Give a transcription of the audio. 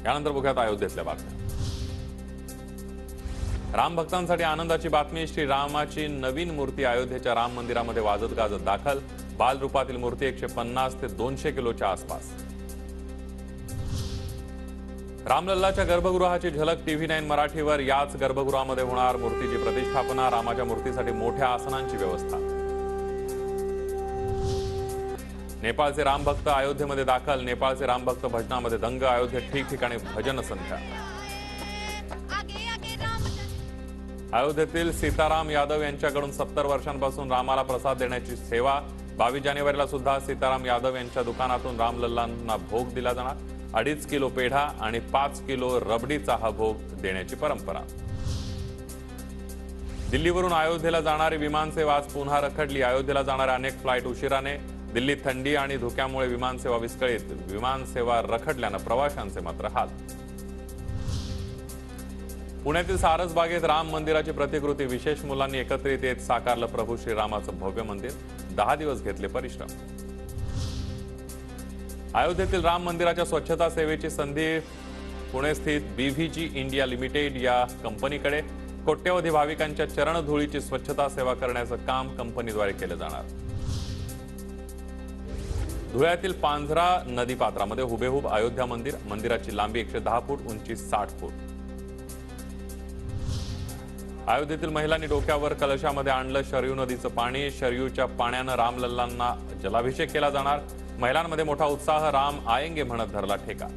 यानंतर बघूयात अयोध्येतल्या बातम्या। राम भक्तांसाठी आनंदाची बातमी। श्रीरामाची नवीन मूर्ती अयोध्येच्या राम मंदिरामध्ये वाजत गाजत दाखल। बाल रूपातील मूर्ती 150 ते 200 किलोच्या आसपास। रामलल्लाच्या गर्भगृहाची झलक TV9 मराठीवर। याच गर्भगृहामध्ये होणार मूर्तीची प्रतिष्ठापना। रामाच्या मूर्तीसाठी मोठ्या आसनांची व्यवस्था। नेपाळचे रामभक्त अयोध्येमध्ये दाखल। नेपाळचे रामभक्त भजनामध्ये दंग। अयोध्येत ठिकठिकाणी भजन संध्या। अयोध्येतील सीताराम यादव यांच्याकडून 70 वर्षांपासून रामाला प्रसाद देण्याची सेवा। 22 जानेवारीला सुद्धा सीताराम यादव यांच्या दुकानातून रामलल्लांना भोग दिला जाणार। 2.5 किलो पेढा आणि 5 किलो रबडीचा हा भोग देण्याची परंपरा। दिल्लीवरून अयोध्येला जाणारी विमानसेवा आज पुन्हा रखडली। अयोध्येला जाणाऱ्या अनेक फ्लाईट उशिराने। दिल्लीत थंडी आणि धुक्यामुळे विमानसेवा विस्कळीत। विमानसेवा रखडल्यानं प्रवाशांचे मात्र हाल। पुण्यातील सारसबागेत राम मंदिराची प्रतिकृती। विशेष मुलांनी एकत्रित येत साकारलं प्रभू श्रीरामाचं भव्य मंदिर। 10 दिवस घेतले परिश्रम। अयोध्येतील राम मंदिराच्या स्वच्छता सेवेची संधी पुणे स्थित BVG इंडिया लिमिटेड या कंपनीकडे। कोट्यवधी भाविकांच्या चरणधुळीची स्वच्छता सेवा करण्याचं काम कंपनीद्वारे केलं जाणार। धुळ्यातील पांझरा नदीपात्रामध्ये हुबेहूब अयोध्या मंदिर। मंदिराची लांबी 110 फूट, उंची 60 फूट। अयोध्येतील महिलांनी डोक्यावर कलशामध्ये आणलं शरयू नदीचं पाणी। शरयूच्या पाण्यानं रामलल्लांना जलाभिषेक केला जाणार। महिलांमध्ये मोठा उत्साह। राम आएंगे म्हणत धरला ठेका।